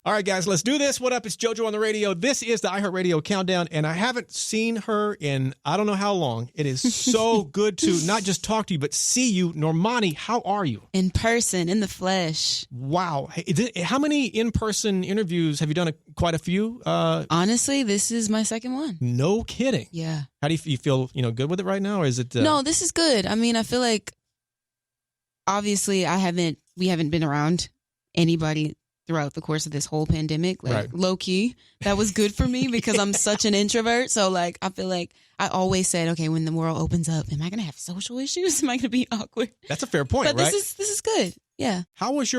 All right, guys, let's do this. What up? It's JoJo on the radio. This is the iHeartRadio Countdown, and I haven't seen her in I don't know how long. It is so good to not just talk to you, but see you. Normani, how are you? In person, in the flesh. Wow. Hey, how many in-person interviews have you done? Quite a few? Honestly, this is my second one. No kidding. Yeah. How do you feel, good with it right now, or is it? No, this is good. I mean, I feel like obviously we haven't been around anybody throughout the course of this whole pandemic, like right. Low key, that was good for me because I'm such an introvert. So like, I feel like I always said, okay, when the world opens up, am I going to have social issues? Am I going to be awkward? That's a fair point, but right? This is good. Yeah. How would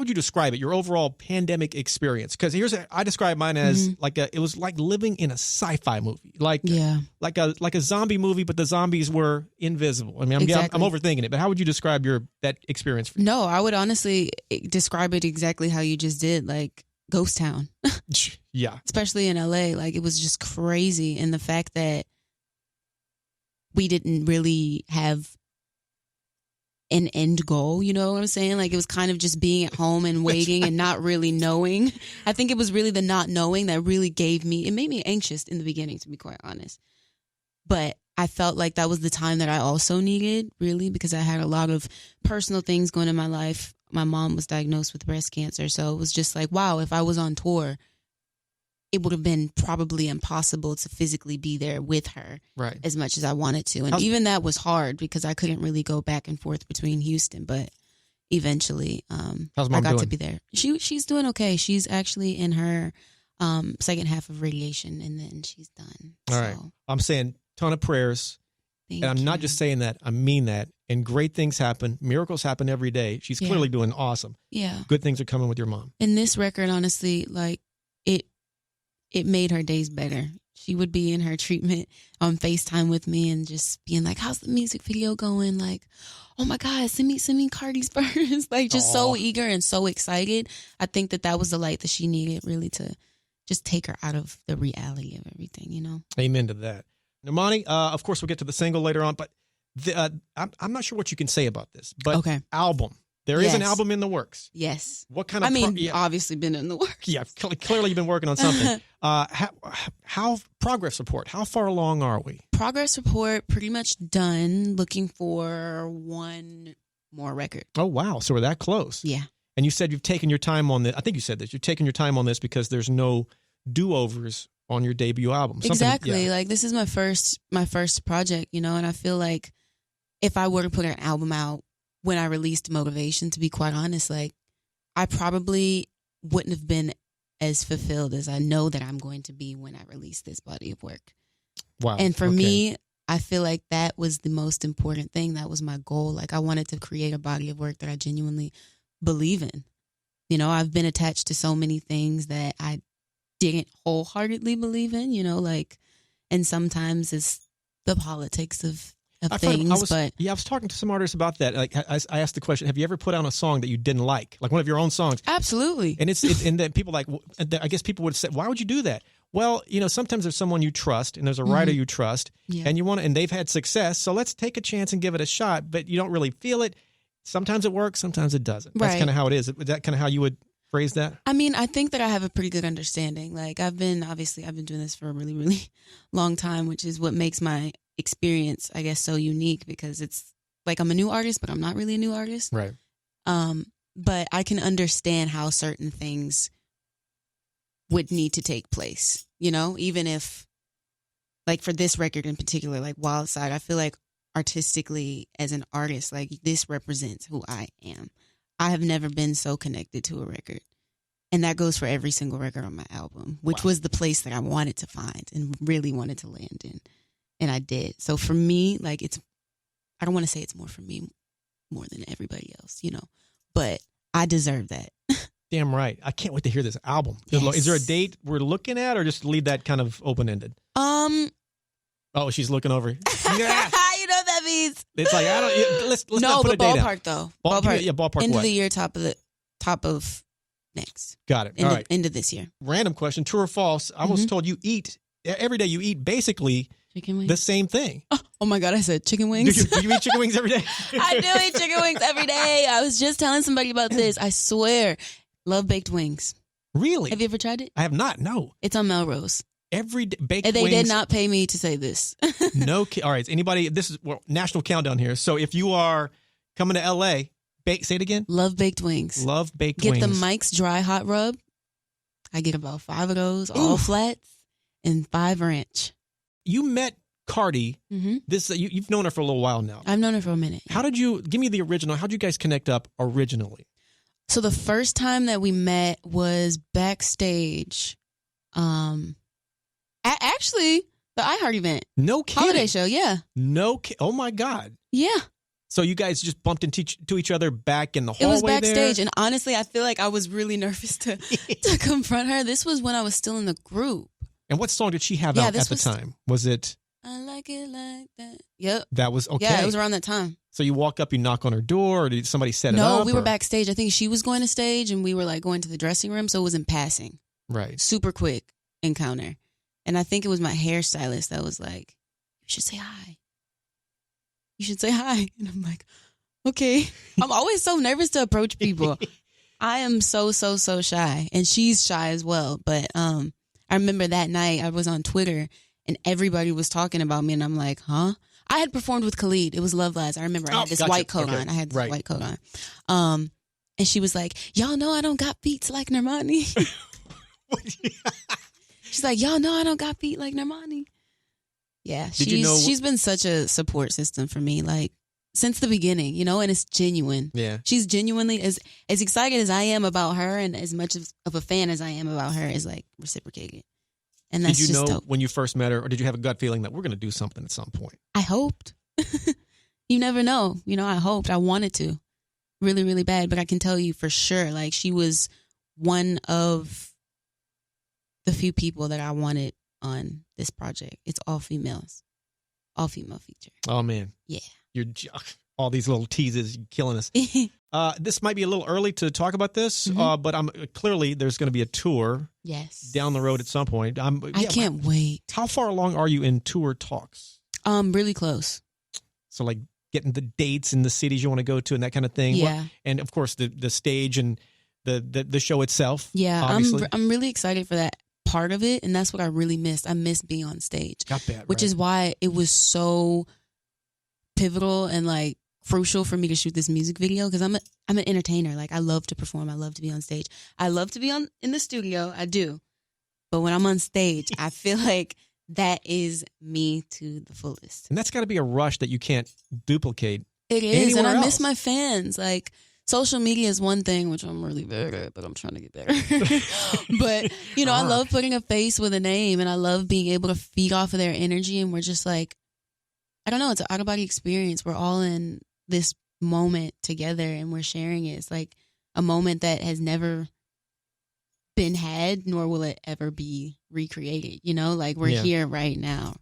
you describe it? Your overall pandemic experience? Because I describe mine as it was like living in a sci-fi movie, like a zombie movie, but the zombies were invisible. I mean, I'm overthinking it, but how would you describe that experience for you? No, I would honestly describe it exactly how you just did, like ghost town. Yeah, especially in LA, like it was just crazy, and the fact that we didn't really have an end goal, you know what I'm saying? Like it was kind of just being at home and waiting and not really knowing. I think it was really the not knowing that really it made me anxious in the beginning, to be quite honest. But I felt like that was the time that I also needed, really, because I had a lot of personal things going in my life. My mom was diagnosed with breast cancer. So it was just like, wow, if I was on tour, it would have been probably impossible to physically be there with her as much as I wanted to. And even that was hard because I couldn't really go back and forth between Houston. But eventually, how's Mom I got doing? to be there. She's doing okay. She's actually in her second half of radiation, and then she's done. All right. I'm saying ton of prayers. And I'm not just saying that. I mean that. And great things happen. Miracles happen every day. She's clearly doing awesome. Yeah. Good things are coming with your mom. And this record, honestly, like it made her days better. She would be in her treatment on FaceTime with me and just being like, how's the music video going? Like, oh my God, send me Cardi's verse. Like just so eager and so excited. I think that was the light that she needed really to just take her out of the reality of everything, you know? Amen to that. Normani, of course, we'll get to the single later on, but I'm not sure what you can say about this, but album. There is an album in the works. Yes. What kind of? Obviously been in the works. Yeah, clearly you've been working on something. How progress report? How far along are we? Progress report pretty much done. Looking for one more record. Oh wow! So we're that close. Yeah. And you said you've taken your time on this. I think you said this. You've taken your time on this because there's no do-overs on your debut album. Exactly. Like this is my first project, you know, and I feel like if I were to put an album out when I released Motivation, to be quite honest, like I probably wouldn't have been as fulfilled as I know that I'm going to be when I release this body of work. Wow. And for me, I feel like that was the most important thing. That was my goal. Like I wanted to create a body of work that I genuinely believe in. You know, I've been attached to so many things that I didn't wholeheartedly believe in, you know, like, and sometimes it's the politics of things. I was talking to some artists about that. Like I asked the question, have you ever put on a song that you didn't like one of your own songs? Absolutely. And and then people I guess people would say, why would you do that? Well, you know, sometimes there's someone you trust and there's a writer you trust and and they've had success. So let's take a chance and give it a shot, but you don't really feel it. Sometimes it works, sometimes it doesn't. That's kind of how it is. Is that kind of how you would phrase that? I mean, I think that I have a pretty good understanding. Like I've been doing this for a really, really long time, which is what makes my experience, I guess, so unique, because it's like I'm a new artist, but I'm not really a new artist. Right. But I can understand how certain things would need to take place, you know, even if like for this record in particular, like Wild Side, I feel like artistically as an artist, like this represents who I am. I have never been so connected to a record. And that goes for every single record on my album, which was the place that I wanted to find and really wanted to land in. And I did. So for me, like I don't want to say it's more for me more than everybody else, you know, but I deserve that. Damn right. I can't wait to hear this album. Yes. Is there a date we're looking at or just leave that kind of open-ended? Oh, she's looking over. Yeah. You know what that means. It's like, let's not put a date ballpark out. though. Ballpark. Yeah, ballpark. End what? of the year, top of next. Got it. All right. End of this year. Random question, true or false? I was told you eat, every day you eat basically chicken wings. The same thing. Oh my God, I said chicken wings. Do you eat chicken wings every day? I do eat chicken wings every day. I was just telling somebody about this. I swear. Love baked wings. Really? Have you ever tried it? I have not. No. It's on Melrose. Every day, baked And they wings. did not pay me to say this. All right. Anybody? This is national countdown here. So if you are coming to L.A., say it again. Love baked wings. Love baked Get wings. the Mike's Dry Hot Rub. I get about 5 of those, all flats, and 5 ranch. You met Cardi. Mm-hmm. You've known her for a little while now. I've known her for a minute. How did you give me the original? How did you guys connect up originally? So the first time that we met was backstage. Actually, the iHeart event. No kidding. Holiday show, yeah. Oh my God. Yeah. So you guys just bumped into each other back in the hallway. It was backstage, there? and honestly, I feel like I was really nervous to confront her. This was when I was still in the group. And what song did she have out at the time? Was it? I like it like that. Yep. That was okay. Yeah, it was around that time. So you walk up, you knock on her door, or did somebody set it up? No, we were backstage. I think she was going to stage, and we were like going to the dressing room, so it was in passing. Right. Super quick encounter. And I think it was my hairstylist that was like, "You should say hi. You should say hi." And I'm like, okay. I'm always so nervous to approach people. I am so shy, and she's shy as well. But I remember that night I was on Twitter, and everybody was talking about me, and I'm like, huh? I had performed with Khalid. It was Love Lies. I remember I had this white coat on. I had this white coat on. And she was like, y'all know I don't got beats like Normani. She's like, y'all know I don't got feet like Normani. Yeah, she's been such a support system for me, like since the beginning, and it's genuine. Yeah, she's genuinely as excited as I am about her, and as much of a fan as I am about her is like reciprocated. And that's did you just know dope. When you first met her, or did you have a gut feeling that we're going to do something at some point? I hoped. You never know. I hoped. I wanted to, really, really bad. But I can tell you for sure, like she was one of the few people that I wanted on this project. It's all females, all female feature. Oh man, yeah. You're all these little teases killing us. This might be a little early to talk about this, but clearly there's going to be a tour. Yes. Down the road at some point. I can't wait. How far along are you in tour talks? Really close. So like getting the dates and the cities you want to go to and that kind of thing. Yeah. And of course the stage and the show itself. Yeah, obviously. I'm really excited for that part of it, and that's what I really missed. I missed being on stage. Got that, which is why it was so pivotal and like crucial for me to shoot this music video, because I'm an entertainer. Like I love to perform. I love to be on stage. I love to be in the studio. I do. But when I'm on stage, I feel like that is me to the fullest. And that's got to be a rush that you can't duplicate. It is, and I miss else. my fans. Like social media is one thing, which I'm really bad at, but I'm trying to get better. But I love putting a face with a name, and I love being able to feed off of their energy. And we're just like, I don't know, it's an out of body experience. We're all in this moment together, and we're sharing it. It's like a moment that has never been had, nor will it ever be recreated. Like we're here right now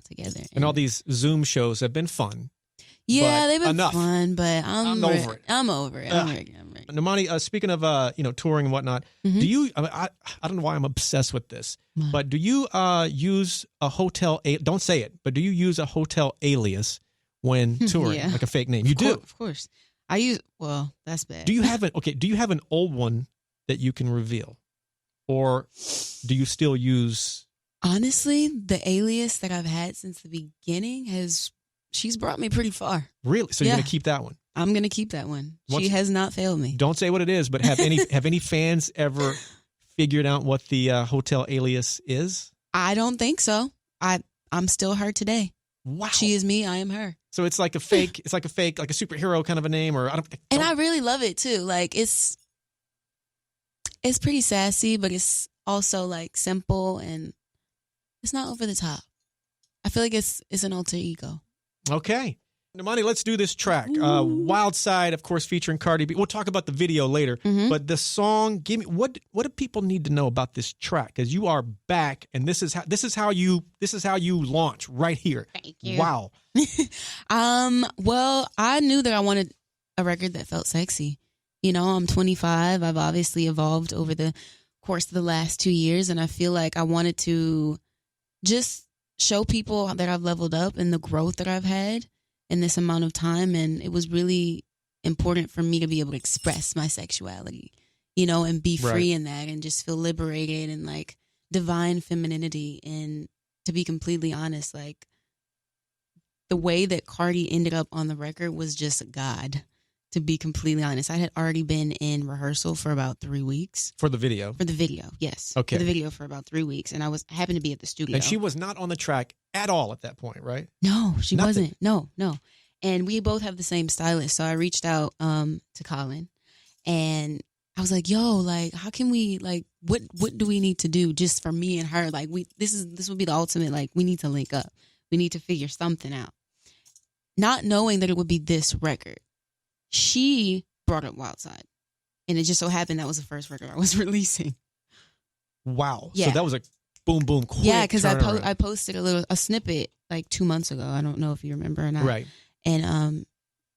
together. And all these Zoom shows have been fun. Yeah, they've been enough. fun, but I'm over it. I'm ready. Normani, speaking of touring and whatnot, do you? I don't know why I'm obsessed with this, but do you use a hotel? Don't say it, but do you use a hotel alias when touring, like a fake name? You do, of course. I use. Well, that's bad. Do you have Do you have an old one that you can reveal, or do you still use? Honestly, the alias that I've had since the beginning she's brought me pretty far. Really? So you're going to keep that one? I'm going to keep that one. She has not failed me. Don't say what it is, but have any fans ever figured out what the hotel alias is? I don't think so. I'm still her today. Wow. She is me. I am her. So it's like a fake, like a superhero kind of a name, or And I really love it too. Like it's pretty sassy, but it's also like simple, and it's not over the top. I feel like it's an alter ego. Okay. Normani, let's do this track. Wild Side, of course, featuring Cardi B. We'll talk about the video later, but the song, give me what do people need to know about this track? Because you are back, and this is how you launch right here. Thank you. Wow. Well, I knew that I wanted a record that felt sexy. I'm 25. I've obviously evolved over the course of the last 2 years, and I feel like I wanted to just show people that I've leveled up and the growth that I've had in this amount of time. And it was really important for me to be able to express my sexuality, you know, and be free Right. in that and just feel liberated and like divine femininity. And to be completely honest, like the way that Cardi ended up on the record was just God. To be completely honest, I had already been in rehearsal for about 3 weeks. For the video? For the video, yes. Okay. For the video for about 3 weeks. And I happened to be at the studio. And she was not on the track at all at that point, right? No, she Nothing. wasn't. No. And we both have the same stylist. So I reached out to Colin and I was like, yo, like, how can we, like, what do we need to do just for me and her? Like, this would be the ultimate, like, we need to link up. We need to figure something out. Not knowing that it would be this record. She brought up Wild Side. And it just so happened that was the first record I was releasing. Wow. Yeah. So that was a boom, boom, quick. Yeah, because turnaround. I posted a snippet like 2 months ago. I don't know if you remember or not. Right. And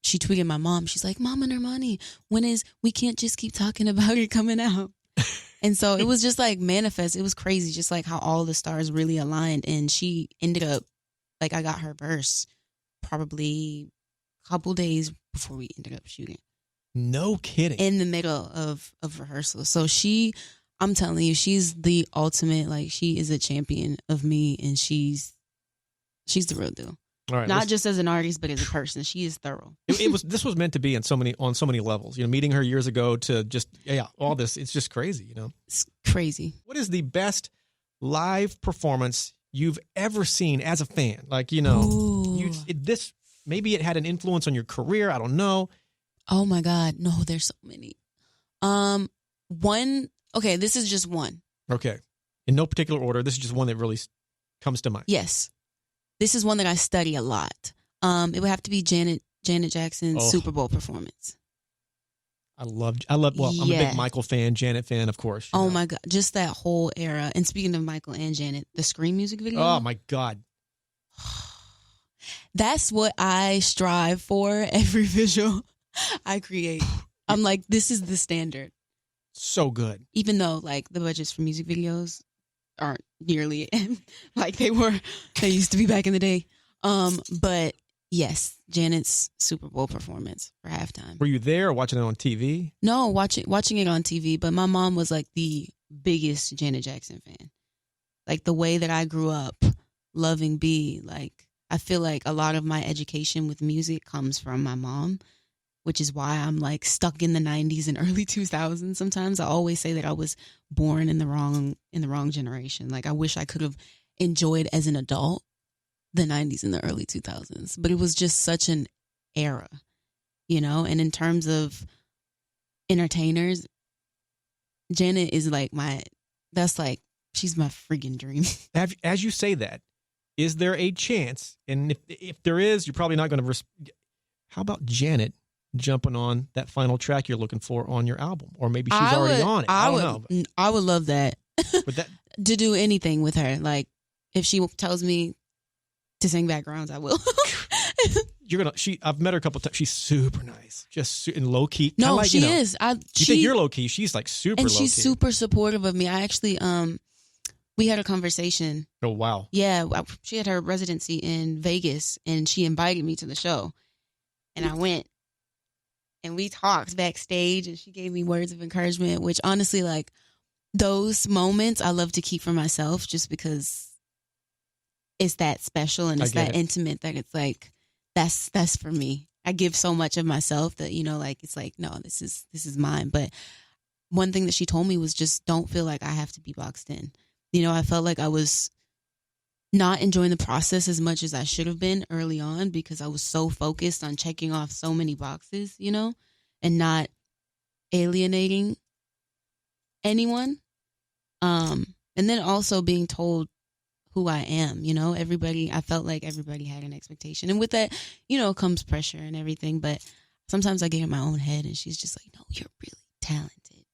she tweeted my mom. She's like, Mama Normani, we can't just keep talking about it coming out. And so it was just like manifest. It was crazy, just like how all the stars really aligned. And she ended up, like, I got her verse probably a couple days before we ended up shooting. No kidding. In the middle of rehearsal. So I'm telling you, she's the ultimate, like, she is a champion of me, and she's the real deal. All right, not just as an artist, but as a person. She is thorough. This was meant to be on so many levels. You know, meeting her years ago to just all this. It's just crazy. You know, it's crazy. What is the best live performance you've ever seen as a fan? Like, you know, maybe it had an influence on your career. I don't know. Oh my God, no, there's so many. One. Okay, this is just one. Okay, in no particular order. This is just one that really comes to mind. Yes. This is one that I study a lot. It would have to be Janet Jackson's Super Bowl performance. I love. I'm a big Michael fan, Janet fan, of course. Oh my God, just that whole era. And speaking of Michael and Janet, the Scream music video. Oh my God. That's what I strive for every visual I create. I'm like, this is the standard. So good. Even though like the budgets for music videos aren't nearly like they used to be back in the day. But yes, Janet's Super Bowl performance for halftime. Were you there or watching it on TV? No, watching it on TV. But my mom was like the biggest Janet Jackson fan. Like the way that I grew up loving B, like I feel like a lot of my education with music comes from my mom, which is why I'm like stuck in the 90s and early 2000s. Sometimes I always say that I was born in the wrong generation. Like I wish I could have enjoyed as an adult the 90s and the early 2000s, but it was just such an era, you know? And in terms of entertainers, Janet is like she's my freaking dream. As you say that, is there a chance, and if there is, you're probably not going to, how about Janet jumping on that final track you're looking for on your album? Or maybe she's already on it. I don't know. I would love that. But to do anything with her. Like, if she tells me to sing backgrounds, I will. I've met her a couple times. She's super nice. Just in low key. No, like, she is. You think you're low key. She's like super low key. And she's super supportive of me. I actually, we had a conversation. Oh, wow. Yeah. She had her residency in Vegas and she invited me to the show. And I went. And we talked backstage and she gave me words of encouragement, which honestly, like those moments I love to keep for myself just because it's that special and it's that intimate that it's like, that's for me. I give so much of myself that, you know, like, it's like, no, this is mine. But one thing that she told me was just don't feel like I have to be boxed in. You know, I felt like I was not enjoying the process as much as I should have been early on because I was so focused on checking off so many boxes, you know, and not alienating anyone. And then also being told who I am, you know, I felt like everybody had an expectation. And with that, you know, comes pressure and everything. But sometimes I get in my own head and she's just like, no, you're really talented.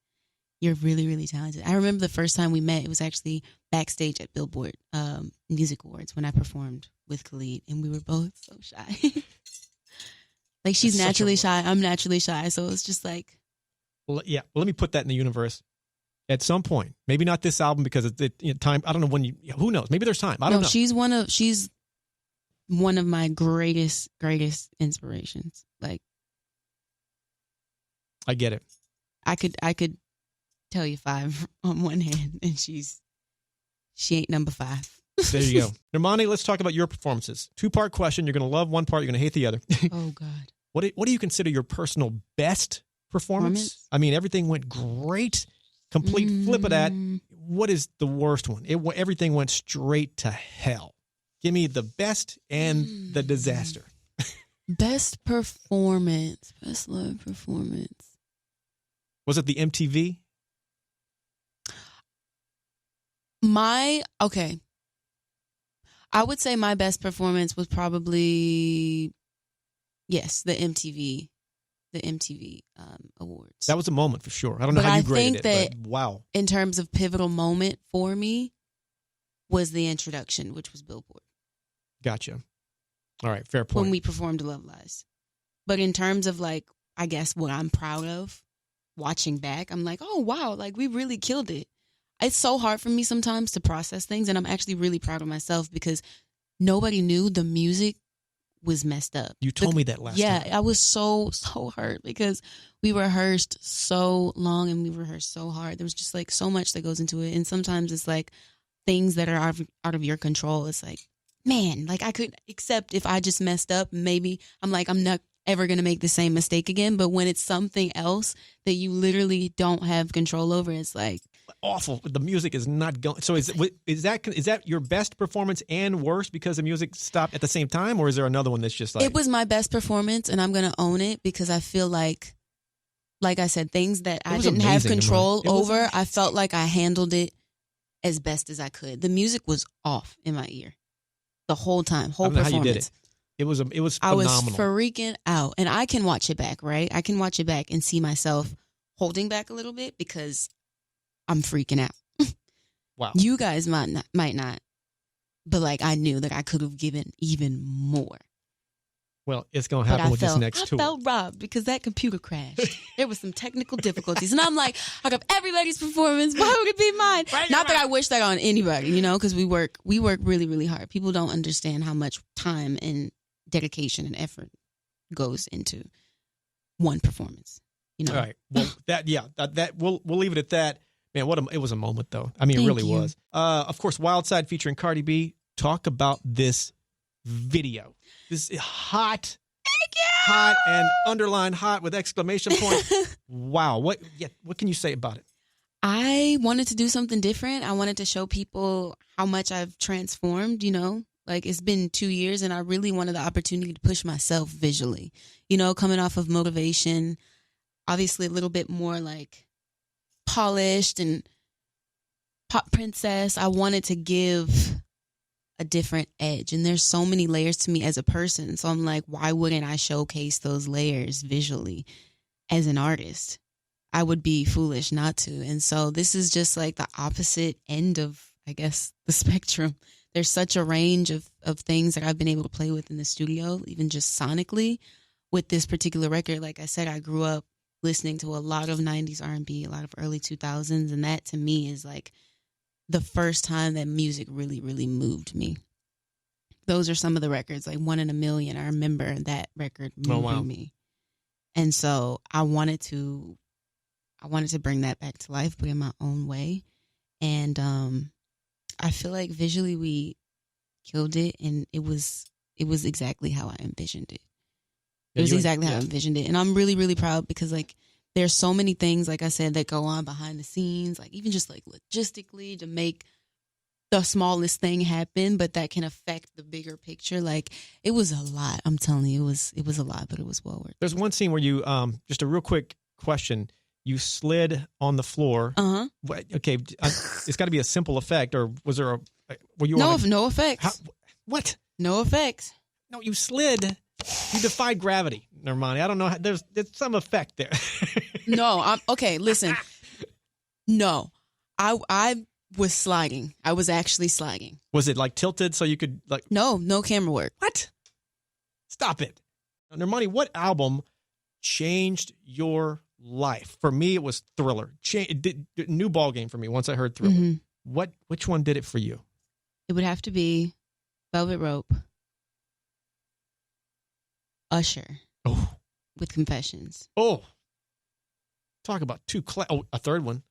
You're really, really talented. I remember the first time we met, it was actually backstage at Billboard Music Awards when I performed with Khalid, and we were both so shy. Like she's naturally shy, I'm naturally shy, so it's just like. Well, yeah. Well, let me put that in the universe. At some point, maybe not this album because it's time. I don't know when who knows? Maybe there's time. I don't know. She's one of my greatest inspirations. Like, I get it. I could tell you 5 on one hand, and she ain't number 5. There you go. Normani, let's talk about your performances. 2-part question. You're going to love one part. You're going to hate the other. Oh, God. What do you consider your personal best performance? I mean, everything went great. Complete flip of that. What is the worst one? Everything went straight to hell. Give me the best and the disaster. Best performance. Best live performance. Was it the MTV? Okay. I would say my best performance was probably, yes, the MTV awards. That was a moment for sure. I don't know how you graded it, but wow. In terms of pivotal moment for me was the introduction, which was Billboard. Gotcha. All right, fair point. When we performed Love Lies. But in terms of like, I guess what I'm proud of, watching back, I'm like, oh wow, like we really killed it. It's so hard for me sometimes to process things, and I'm actually really proud of myself because nobody knew the music was messed up. You told me that last time. Yeah, I was so hurt because we rehearsed so long and we rehearsed so hard. There was just like so much that goes into it, and sometimes it's like things that are out of your control. It's like, man, like I could accept if I just messed up. Maybe I'm like, I'm not ever going to make the same mistake again. But when it's something else that you literally don't have control over, it's like awful. The music is not going. So is that your best performance and worst because the music stopped at the same time, or is there another one that's just like it was my best performance, and I'm going to own it because I feel like I said, things that I didn't have control over. I felt like I handled it as best as I could. The music was off in my ear the whole time, whole performance. How you did it. It was phenomenal. I was freaking out, and I can watch it back, right? I can watch it back and see myself holding back a little bit because I'm freaking out. Wow. You guys might not, but like I knew that I could have given even more. Well, it's going to happen with this next tour. I felt robbed because that computer crashed. There was some technical difficulties, and I'm like, I got everybody's performance. Why would it be mine? Not that I wish that on anybody, because we work really, really hard. People don't understand how much time and dedication and effort goes into one performance. All right. Well, that we'll leave it at that. Man, it was a moment though. I mean, it really was. Of course, Wild Side featuring Cardi B. Talk about this video. This is hot and underlined hot with exclamation point. Wow. What can you say about it? I wanted to do something different. I wanted to show people how much I've transformed, Like it's been 2 years and I really wanted the opportunity to push myself visually, coming off of Motivation, obviously a little bit more like polished and pop princess. I wanted to give a different edge, and there's so many layers to me as a person. So I'm like, why wouldn't I showcase those layers visually as an artist? I would be foolish not to. And so this is just like the opposite end of, I guess, the spectrum. There's such a range of things that I've been able to play with in the studio, even just sonically with this particular record. Like I said, I grew up listening to a lot of 90s R&B, a lot of early 2000s. And that to me is like the first time that music really, really moved me. Those are some of the records, like 1 in a Million. I remember that record moving me. And so I wanted to bring that back to life, but in my own way. And I feel like visually we killed it, and it was exactly how I envisioned it. It was exactly how I envisioned it. And I'm really, really proud because like there's so many things, like I said, that go on behind the scenes, like even just like logistically to make the smallest thing happen, but that can affect the bigger picture. Like it was a lot. I'm telling you, it was a lot, but it was well worth it. There's one scene where you, just a real quick question. You slid on the floor. Uh-huh. Okay. It's got to be a simple effect, or was there were you no effects. What? No effects. No, you slid. You defied gravity, Normani. I don't know. There's some effect there. No, okay. Listen. No, I was sliding. I was actually sliding. Was it like tilted so you could like? No camera work. What? Stop it, Normani. What album changed your life? For me, it was Thriller. New ball game for me once I heard Thriller. Mm-hmm. Which one did it for you? It would have to be Velvet Rope. Usher. Oh. With Confessions. Oh. Talk about a third one.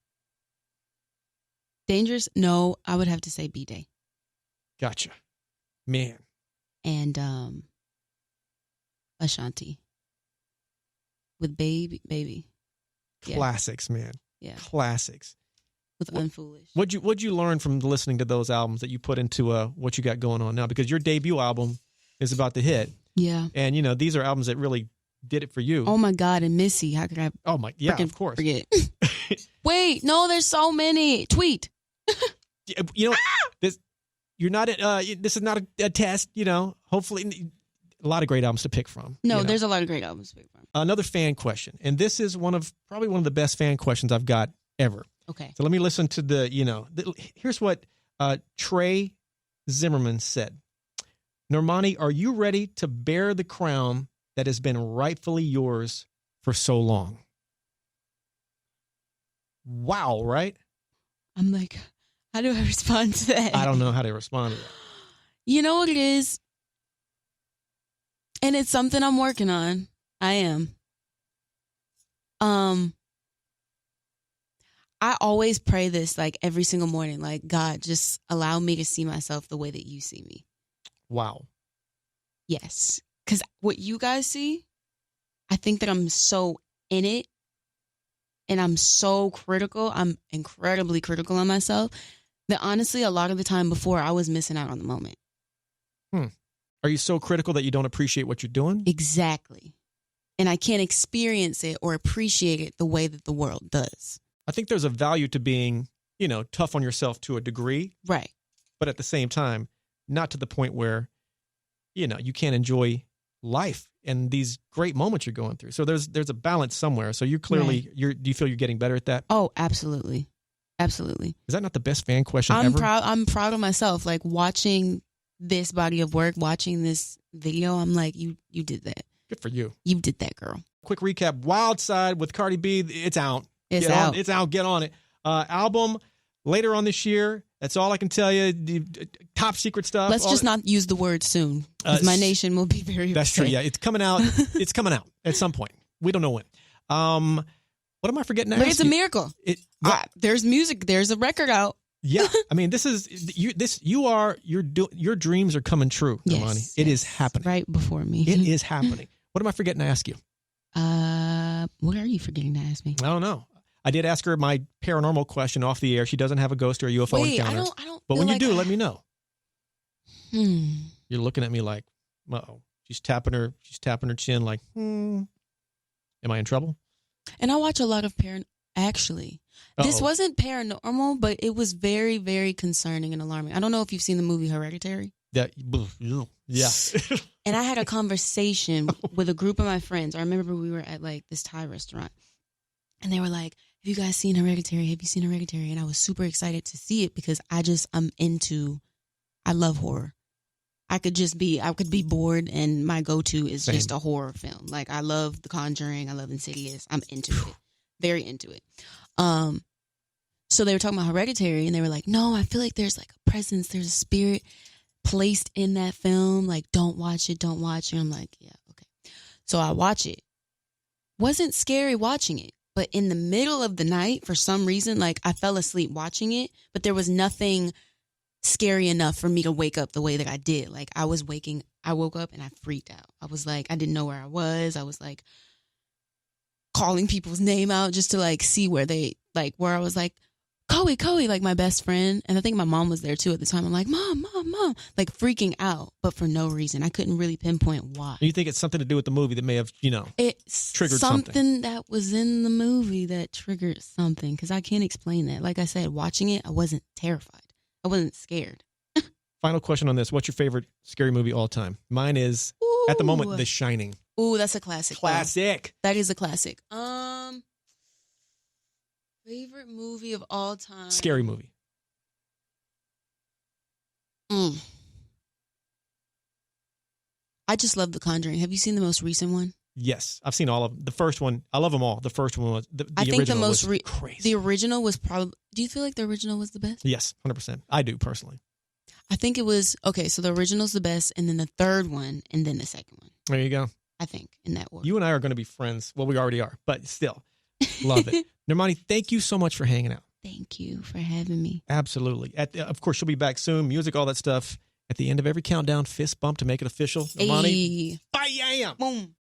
Dangerous? No, I would have to say B-Day. Gotcha. Man. And Ashanti. With Baby. Classics, man. Yeah. Classics. With Unfoolish. What'd you learn from listening to those albums that you put into what you got going on now? Because your debut album is about to hit. Yeah. And, these are albums that really did it for you. Oh, my God. And Missy. How could I of course. forget? Wait. No, there's so many. Tweet. This is not a test, hopefully a lot of great albums to pick from. No, there's a lot of great albums to pick from. Another fan question. And this is probably one of the best fan questions I've got ever. Okay. So let me listen to here's what Trey Zimmerman said. Normani, are you ready to bear the crown that has been rightfully yours for so long? Wow, right? I'm like, how do I respond to that? I don't know how to respond to that. You know what it is? And it's something I'm working on. I am. I always pray this like every single morning, like, God, just allow me to see myself the way that you see me. Wow. Yes. Because what you guys see, I think that I'm so in it and I'm so critical. I'm incredibly critical on myself that honestly, a lot of the time before I was missing out on the moment. Are you so critical that you don't appreciate what you're doing? Exactly. And I can't experience it or appreciate it the way that the world does. I think there's a value to being, tough on yourself to a degree. Right. But at the same time, not to the point where, you can't enjoy life and these great moments you're going through. So there's a balance somewhere. So you clearly, right. Do you feel you're getting better at that? Oh, absolutely. Absolutely. Is that not the best fan question ever? I'm proud of myself. Like watching this body of work, watching this video, I'm like, you did that. Good for you. You did that, girl. Quick recap. Wild Side with Cardi B. It's out. It's out. It's out. Get on it. Album later on this year. That's all I can tell you. Top secret stuff. Let's just not use the word soon, because my nation will be very That's upset. true. Yeah, it's coming out. It's coming out at some point. We don't know when. What am I forgetting to ask you? It's a miracle. There's music. There's a record out. Yeah, I mean, this is you. Your dreams are coming true, Normani. Yes, it is happening right before me. It is happening. What am I forgetting to ask you? What are you forgetting to ask me? I don't know. I did ask her my paranormal question off the air. She doesn't have a ghost or a UFO encounter. I don't. But when you do, let me know. You're looking at me like, uh-oh. She's tapping her chin like, Am I in trouble? And I watch a lot of actually. This wasn't paranormal, but it was very, very concerning and alarming. I don't know if you've seen the movie Hereditary. Yeah. And I had a conversation with a group of my friends. I remember we were at like this Thai restaurant. And they were like, have you guys seen Hereditary? Have you seen Hereditary? And I was super excited to see it because I love horror. I could be bored and my go-to is just a horror film. Like I love The Conjuring. I love Insidious. I'm into it. Very into it. So they were talking about Hereditary and they were like, no, I feel like there's like a presence. There's a spirit placed in that film. Like, don't watch it. And I'm like, yeah, okay. So I watch it. Wasn't scary watching it. But in the middle of the night, for some reason, like I fell asleep watching it, but there was nothing scary enough for me to wake up the way that I did. Like I woke up and I freaked out. I was like, I didn't know where I was. I was like calling people's name out just to like see where I was like, Chloe, like my best friend. And I think my mom was there too at the time. I'm like, mom, like freaking out, but for no reason. I couldn't really pinpoint why. You think it's something to do with the movie that may have, it's triggered something that was in the movie that triggered something. Because I can't explain that. Like I said, watching it, I wasn't terrified. I wasn't scared. Final question on this. What's your favorite scary movie all time? Mine is, at the moment, The Shining. Ooh, that's a classic. Classic. That is a classic. Favorite movie of all time. Scary movie. I just love The Conjuring. Have you seen the most recent one? Yes, I've seen all of them. The first one, I love them all. The first one was the I think original the most was crazy. The original was probably. Do you feel like the original was the best? Yes, 100%. I do personally. I think it was okay. So the original's the best, and then the third one, and then the second one. There you go. I think in that order. You and I are going to be friends. Well, we already are, but still, love it. Normani, thank you so much for hanging out. Thank you for having me. Absolutely. Of course, she'll be back soon. Music, all that stuff. At the end of every countdown, fist bump to make it official. Normani, Hey. bam! Boom.